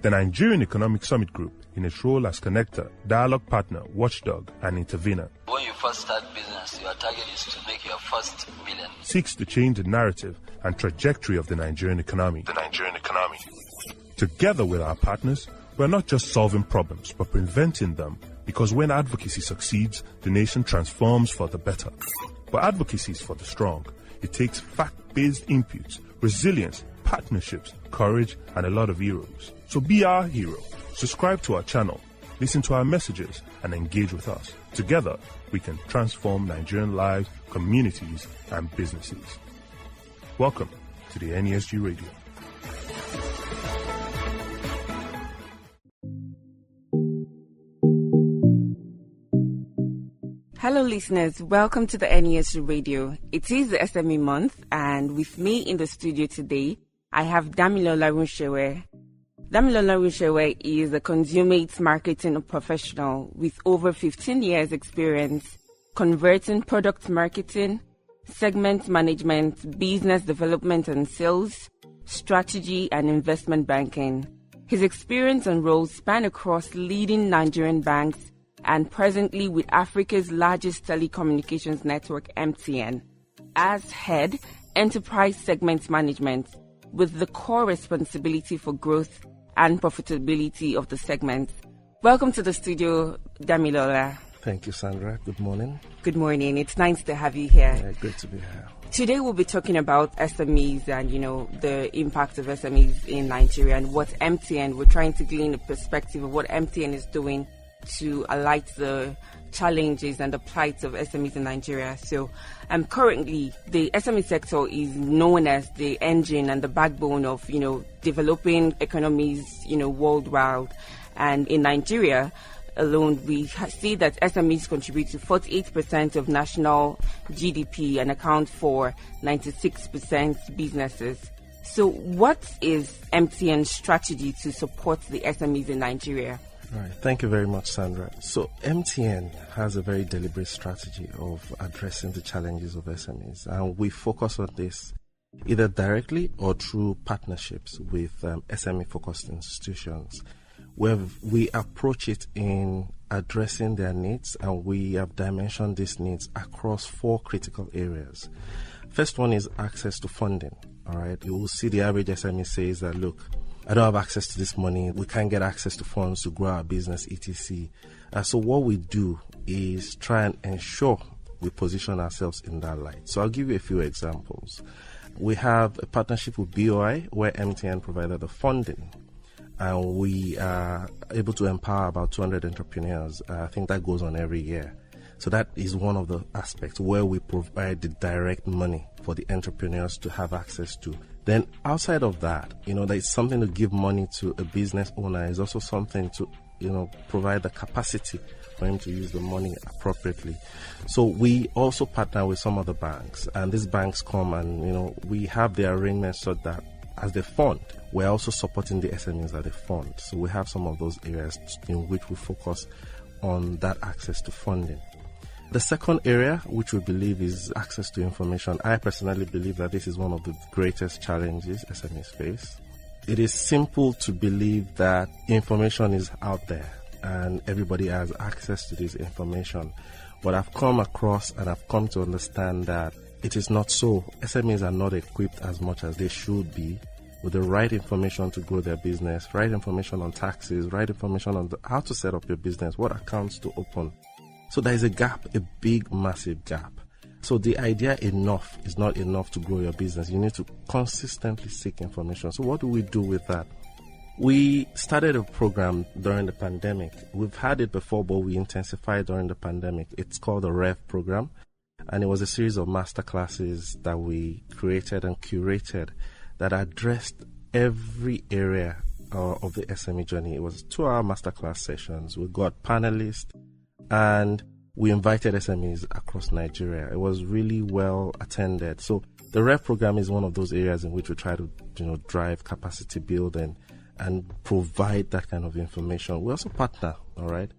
The Nigerian Economic Summit Group, in its role as connector, dialogue partner, watchdog, and intervener, when you first start business, your target is to make your first million. Seeks to change the narrative and trajectory of the Nigerian economy. Together with our partners, we're not just solving problems, but preventing them, because when advocacy succeeds, the nation transforms for the better. But advocacy is for the strong. It takes fact-based inputs, resilience, partnerships, courage, and a lot of heroes. So be our hero. Subscribe to our channel, listen to our messages, and engage with us. Together, we can transform Nigerian lives, communities, and businesses. Welcome to the NESG Radio. Hello listeners, welcome to the NESG Radio. It is the SME month, and with me in the studio today, I have Damilola Runshewe. Damilola Runshewe is a consummate marketing professional with over 15 years experience converting product marketing, segment management, business development and sales, strategy and investment banking. His experience and roles span across leading Nigerian banks and presently with Africa's largest telecommunications network, MTN, as head, enterprise segment management, with the core responsibility for growth and profitability of the segment. Welcome to the studio, Damilola. Thank you, Sandra. Good morning. Good morning. It's nice to have you here. Yeah, great to be here. Today we'll be talking about SMEs and, the impact of SMEs in Nigeria and what we're trying to glean a perspective of what MTN is doing to alight the challenges and the plight of SMEs in Nigeria. So currently the SME sector is known as the engine and the backbone of, developing economies, worldwide. And in Nigeria alone, we see that SMEs contribute to 48% of national GDP and account for 96% businesses. So what is MTN's strategy to support the SMEs in Nigeria? Right. Thank you very much, Sandra. So MTN has a very deliberate strategy of addressing the challenges of SMEs, and we focus on this either directly or through partnerships with SME-focused institutions, where we approach it in addressing their needs, and we have dimensioned these needs across 4 critical areas. First one is access to funding. All right, you will see the average SME says that, look, I don't have access to this money. We can't get access to funds to grow our business, etc. So what we do is try and ensure we position ourselves in that light. So I'll give you a few examples. We have a partnership with BOI where MTN provided the funding, and we are able to empower about 200 entrepreneurs. I think that goes on every year. So that is one of the aspects where we provide the direct money for the entrepreneurs to have access to. Then outside of that, there is something to give money to a business owner. Is also something to, provide the capacity for him to use the money appropriately. So we also partner with some of the banks, and these banks come and, we have the arrangements so that as they fund, we're also supporting the SMEs that they fund. So we have some of those areas in which we focus on that access to funding. The second area, which we believe is access to information, I personally believe that this is one of the greatest challenges SMEs face. It is simple to believe that information is out there and everybody has access to this information. But I've come across and I've come to understand that it is not so. SMEs are not equipped as much as they should be with the right information to grow their business, right information on taxes, right information on how to set up your business, what accounts to open. So there is a gap, a big, massive gap. So the idea enough is not enough to grow your business. You need to consistently seek information. So what do we do with that? We started a program during the pandemic. We've had it before, but we intensified during the pandemic. It's called the REV program. And it was a series of masterclasses that we created and curated that addressed every area of the SME journey. It was 2-hour masterclass sessions. We got panelists, and we invited SMEs across Nigeria. It was really well attended. So the REV program is one of those areas in which we try to, drive capacity building and provide that kind of information. We also partner, all right?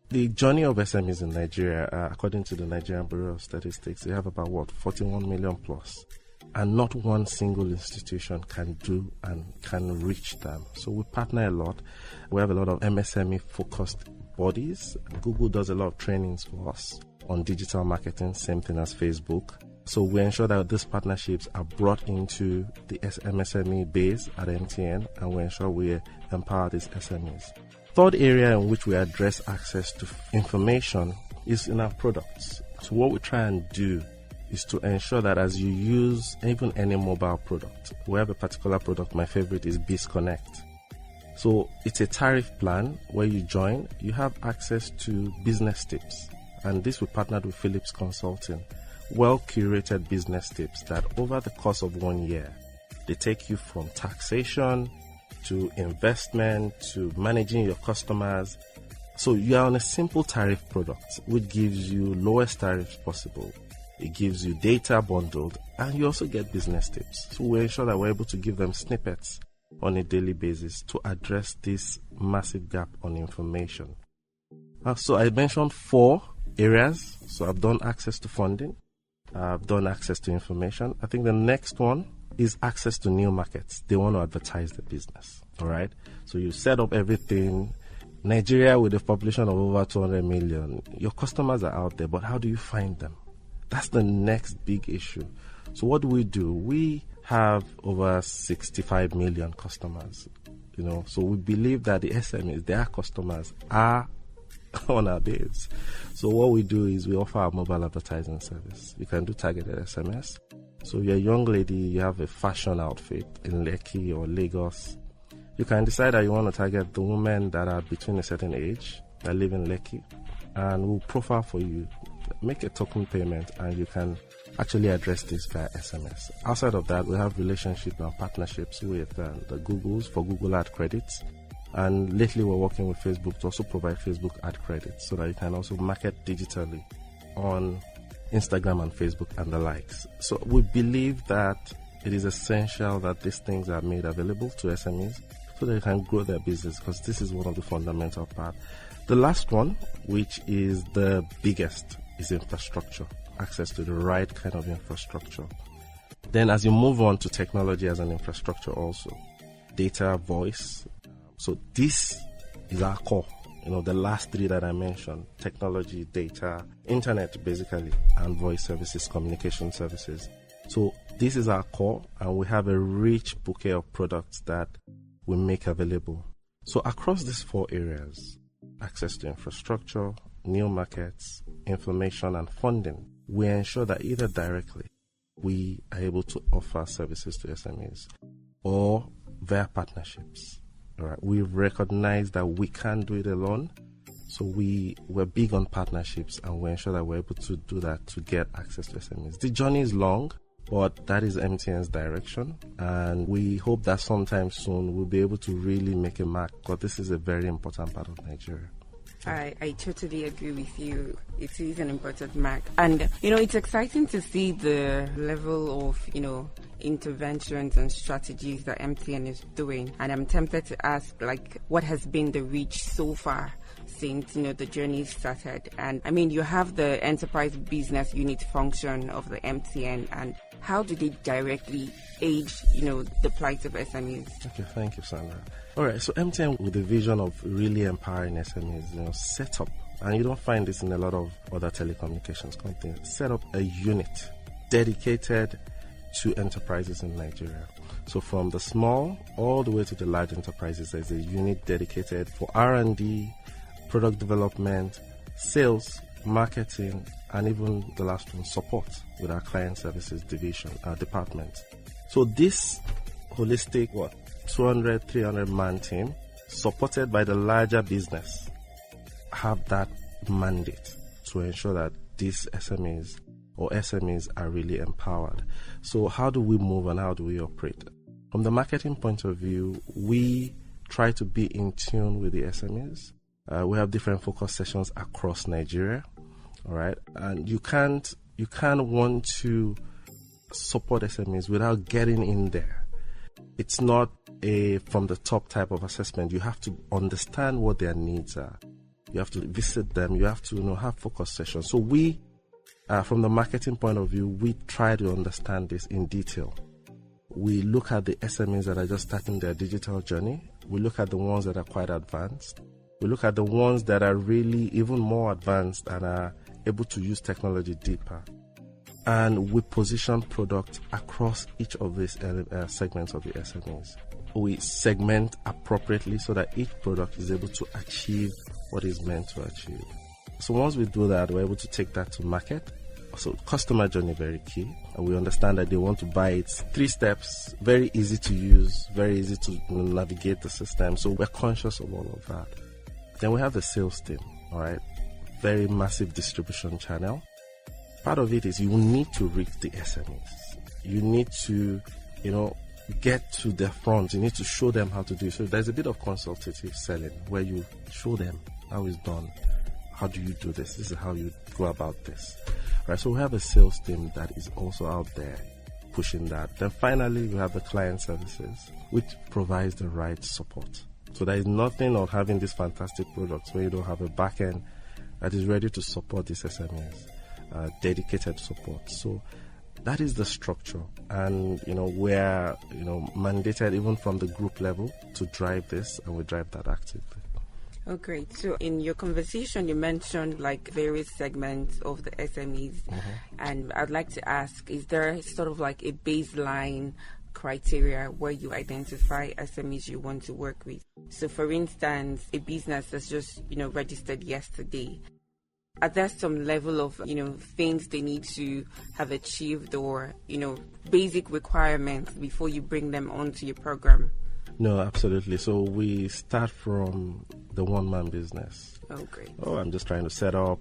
The journey of SMEs in Nigeria, according to the Nigerian Bureau of Statistics, they have about 41 million plus. and not one single institution can do and can reach them. So we partner a lot. We have a lot of MSME focused bodies. Google does a lot of trainings for us on digital marketing, same thing as Facebook. So we ensure that these partnerships are brought into the MSME base at MTN, and we ensure we empower these SMEs. Third area in which we address access to information is in our products. So what we try and do is to ensure that as you use even any mobile product, we have a particular product, my favorite is BizConnect. So it's a tariff plan where you join, you have access to business tips. And this we partnered with Philips Consulting. Well-curated business tips that over the course of 1 year, they take you from taxation to investment to managing your customers. So you are on a simple tariff product, which gives you lowest tariffs possible. It gives you data bundled, and you also get business tips. So we ensure that we're able to give them snippets on a daily basis to address this massive gap on information. So I mentioned 4 areas. So I've done access to funding. I've done access to information. I think the next one is access to new markets. They want to advertise the business. All right. So you set up everything. Nigeria with a population of over 200 million. Your customers are out there, but how do you find them? That's the next big issue. So what do? We have over 65 million customers. So we believe that the SMEs, their customers, are on our base. So what we do is we offer our mobile advertising service. You can do targeted SMS. So you're a young lady, you have a fashion outfit in Lekki or Lagos. You can decide that you want to target the women that are between a certain age that live in Lekki, and we'll profile for you. Make a token payment and you can actually address this via SMS. Outside of that, we have relationships and partnerships with the Googles for Google ad credits. And lately we're working with Facebook to also provide Facebook ad credits so that you can also market digitally on Instagram and Facebook and the likes. So we believe that it is essential that these things are made available to SMEs so that they can grow their business, because this is one of the fundamental parts. The last one, which is the biggest, is infrastructure. Access to the right kind of infrastructure. Then as you move on to technology as an infrastructure also, data, voice. So this is our core. The last 3 that I mentioned, technology, data, internet basically, and voice services, communication services. So this is our core, and we have a rich bouquet of products that we make available. So across these 4 areas, access to infrastructure, new markets, information, and funding, we ensure that either directly we are able to offer services to SMEs or via partnerships. All right. We recognize that we can't do it alone. So we're big on partnerships, and we ensure that we're able to do that to get access to SMEs. The journey is long, but that is MTN's direction. And we hope that sometime soon we'll be able to really make a mark, because this is a very important part of Nigeria. I totally agree with you. It is an important mark. And, it's exciting to see the level of, interventions and strategies that MTN is doing. And I'm tempted to ask, what has been the reach so far since, the journey started? And, you have the enterprise business unit function of the MTN, and how do they directly aid, the plight of SMEs? Okay, thank you, Sandra. All right, so MTN, with the vision of really empowering SMEs, set up, and you don't find this in a lot of other telecommunications companies, set up a unit dedicated to enterprises in Nigeria. So from the small all the way to the large enterprises, there's a unit dedicated for R&D, product development, sales, marketing, and even the last one, support with our client services division, our department. So this holistic, 200, 300 man team, supported by the larger business, have that mandate to ensure that these SMEs are really empowered. So how do we move and how do we operate? From the marketing point of view, we try to be in tune with the SMEs. We have different focus sessions across Nigeria. All right. And you can't want to support SMEs without getting in there. It's not a from the top type of assessment. You have to understand what their needs are. You have to visit them. You have to have focus sessions. So we From the marketing point of view, we try to understand this in detail. We look at the SMEs that are just starting their digital journey. We look at the ones that are quite advanced. We look at the ones that are really even more advanced and are able to use technology deeper. And we position products across each of these segments of the SMEs. We segment appropriately so that each product is able to achieve what is meant to achieve. So once we do that, we're able to take that to market. So customer journey, very key. And we understand that they want to buy it. 3 steps, very easy to use, very easy to navigate the system. So we're conscious of all of that. Then we have the sales team, all right? Very massive distribution channel. Part of it is you need to reach the SMEs. You need to, get to the front. You need to show them how to do it. So there's a bit of consultative selling where you show them how it's done. How do you do this? This is how you go about this. Right, so we have a sales team that is also out there pushing that. Then finally, we have the client services, which provides the right support. So there is nothing of having these fantastic products where you don't have a back end that is ready to support these SMEs, dedicated support. So that is the structure. And, we're, mandated even from the group level to drive this, and we drive that actively. Oh, great. So in your conversation, you mentioned various segments of the SMEs. And I'd like to ask, is there sort of a baseline criteria where you identify SMEs you want to work with? So for instance, a business that's just, registered yesterday, are there some level of, things they need to have achieved or, basic requirements before you bring them onto your program? No, absolutely. So we start from the one-man business. Oh, great. Oh, I'm just trying to set up.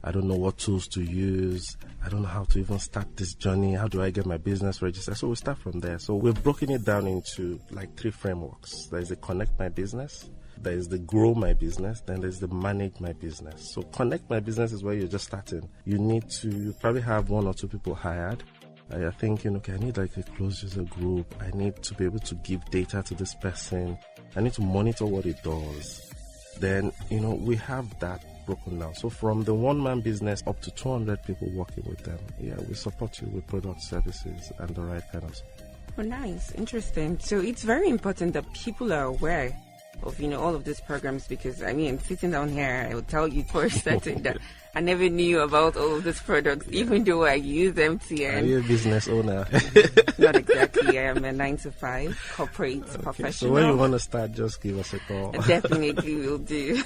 I don't know what tools to use. I don't know how to even start this journey. How do I get my business registered? So we start from there. So we've broken it down into 3 frameworks. There's the Connect My Business. There's the Grow My Business. Then there's the Manage My Business. So Connect My Business is where you're just starting. You probably have 1 or 2 people hired. I think, I need a closed user group. I need to be able to give data to this person. I need to monitor what it does. Then, we have that broken down. So from the one-man business up to 200 people working with them, we support you with product services and the right kind of support. Oh, nice. Interesting. So it's very important that people are aware of, all of these programs because, sitting down here, I will tell you for certain that I never knew about all of these products, even though I use MTN. Are you a business owner? Not exactly. I am a 9-to-5 corporate professional. So when you want to start, just give us a call. Definitely will do.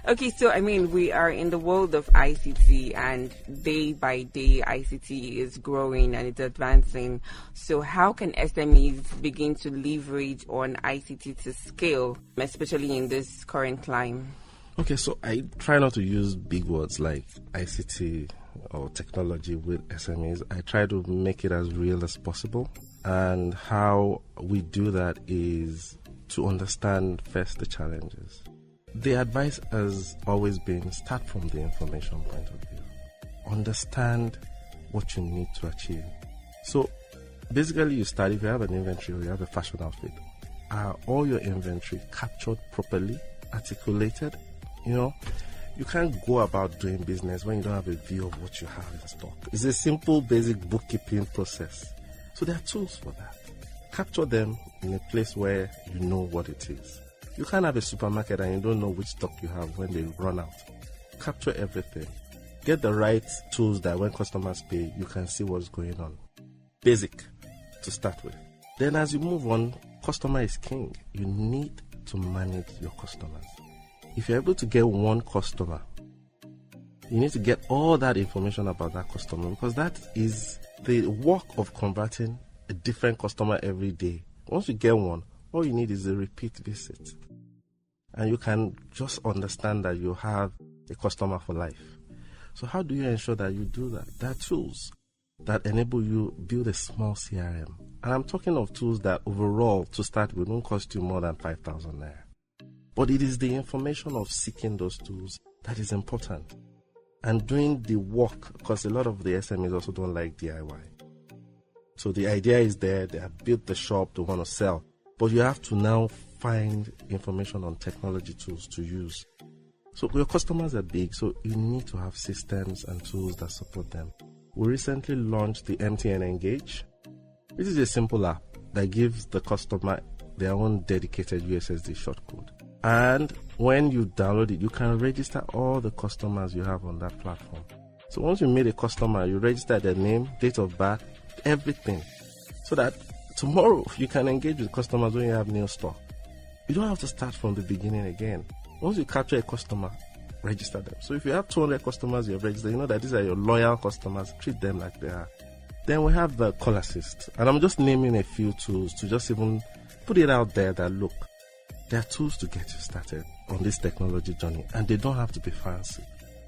Okay, so we are in the world of ICT, and day by day ICT is growing and it's advancing. So how can SMEs begin to leverage on ICT to scale, especially in this current climate? Okay, so I try not to use big words like ICT or technology with SMEs. I try to make it as real as possible. And how we do that is to understand first the challenges. The advice has always been start from the information point of view. Understand what you need to achieve. So basically you start, if you have an inventory or you have a fashion outfit, are all your inventory captured properly, articulated? You can't go about doing business when you don't have a view of what you have in stock. It's a simple, basic bookkeeping process. So there are tools for that. Capture them in a place where you know what it is. You can't have a supermarket and you don't know which stock you have when they run out. Capture everything. Get the right tools that when customers pay, you can see what's going on. Basic to start with. Then as you move on, customer is king. You need to manage your customers. If you're able to get one customer, you need to get all that information about that customer because that is the work of converting a different customer every day. Once you get one, all you need is a repeat visit. And you can just understand that you have a customer for life. So how do you ensure that you do that? There are tools that enable you build a small CRM. And I'm talking of tools that overall, to start with, won't cost you more than 5,000 naira. But it is the information of seeking those tools that is important. And doing the work, because a lot of the SMEs also don't like DIY. So the idea is there, they have built the shop, they want to sell. But you have to now find information on technology tools to use So your customers are big, so you need to have systems and tools that support them. We recently launched the MTN Engage. This is a simple app that gives the customer their own dedicated USSD shortcode. And when you download it, you can register all the customers you have on that platform. So once you meet a customer, you register their name, date of birth, everything. So that tomorrow you can engage with customers when you have new stock. You don't have to start from the beginning again. Once you capture a customer, register them. So if you have 200 customers you have registered, you know that these are your loyal customers. Treat them like they are. Then we have the call assist. And I'm just naming a few tools to just even put it out there that, look, there are tools to get you started on this technology journey, and they don't have to be fancy.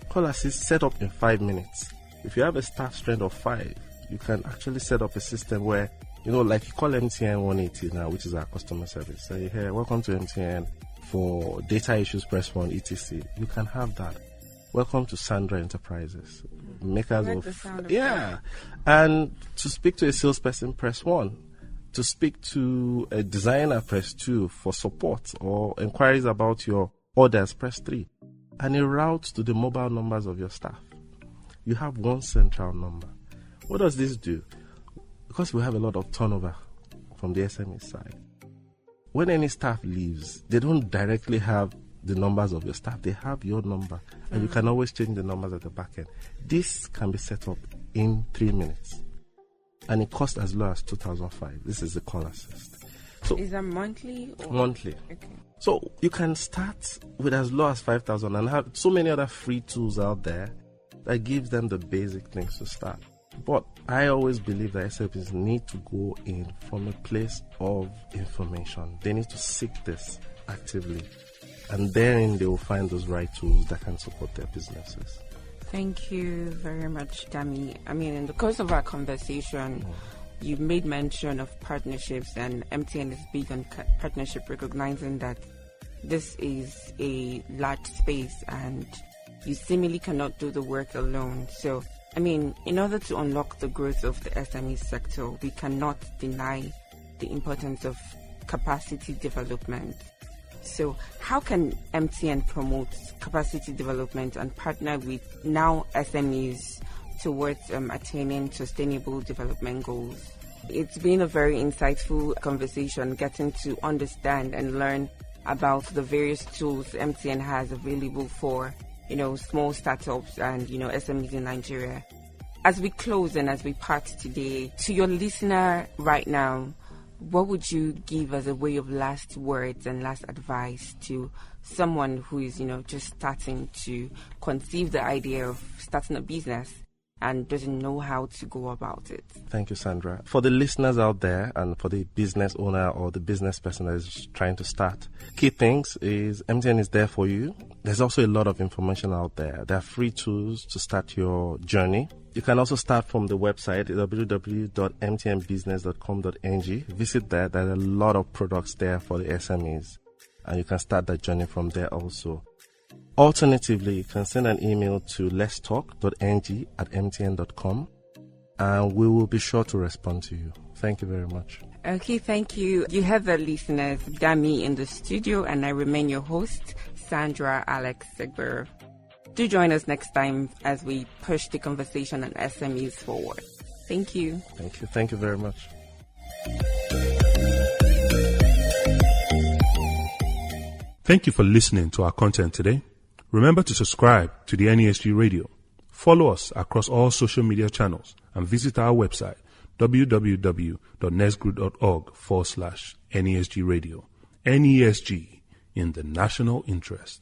Call assist set up in 5 minutes. If you have a staff strength of 5, you can actually set up a system where, like you call MTN 180 now, which is our customer service. Say, hey, welcome to MTN. For data issues, press 1, etc. You can have that. Welcome to Sandra Enterprises. Makers of and to speak to a salesperson, press 1. To speak to a designer, press 2. For support or inquiries about your orders, press 3. And it routes to the mobile numbers of your staff. You have one central number. What does this do? Because we have a lot of turnover from the SME side. When any staff leaves, they don't directly have the numbers of your staff. They have your number, and you can always change the numbers at the back end. This can be set up in 3 minutes, and it costs as low as 2,005. This is the call assist. So is that monthly? Monthly. Okay. So you can start with as low as 5,000 and have so many other free tools out there that gives them the basic things to start. But I always believe that SMEs need to go in from a place of information. They need to seek this actively. And therein they will find those right tools that can support their businesses. Thank you very much, Dami. I mean, in the course of our conversation, you made mention of partnerships, and MTN is big on partnership, recognizing that this is a large space and you seemingly cannot do the work alone. So, I mean, in order to unlock the growth of the SME sector, we cannot deny the importance of capacity development. So how can MTN promote capacity development and partner with now SMEs towards attaining sustainable development goals? It's been a very insightful conversation, getting to understand and learn about the various tools MTN has available for small startups and, SMEs in Nigeria. As we close and as we part today, to your listener right now, what would you give as a way of last words and last advice to someone who is, just starting to conceive the idea of starting a business and doesn't know how to go about it? Thank you, Sandra. For the listeners out there and for the business owner or the business person that is trying to start, key things is MTN is there for you. There's also a lot of information out there. There are free tools to start your journey. You can also start from the website, www.mtnbusiness.com.ng. Visit there. There are a lot of products there for the SMEs, and you can start that journey from there also. Alternatively, you can send an email to letstalk.ng@mtn.com, and we will be sure to respond to you. Thank you very much. Okay, thank you. You have the listeners, Dami in the studio, and I remain your host, Sandra Alex Segbero. Do join us next time as we push the conversation on SMEs forward. Thank you. Thank you. Thank you very much. Thank you for listening to our content today. Remember to subscribe to the NESG Radio. Follow us across all social media channels and visit our website www.nesgroup.org/NESG Radio. NESG in the national interest.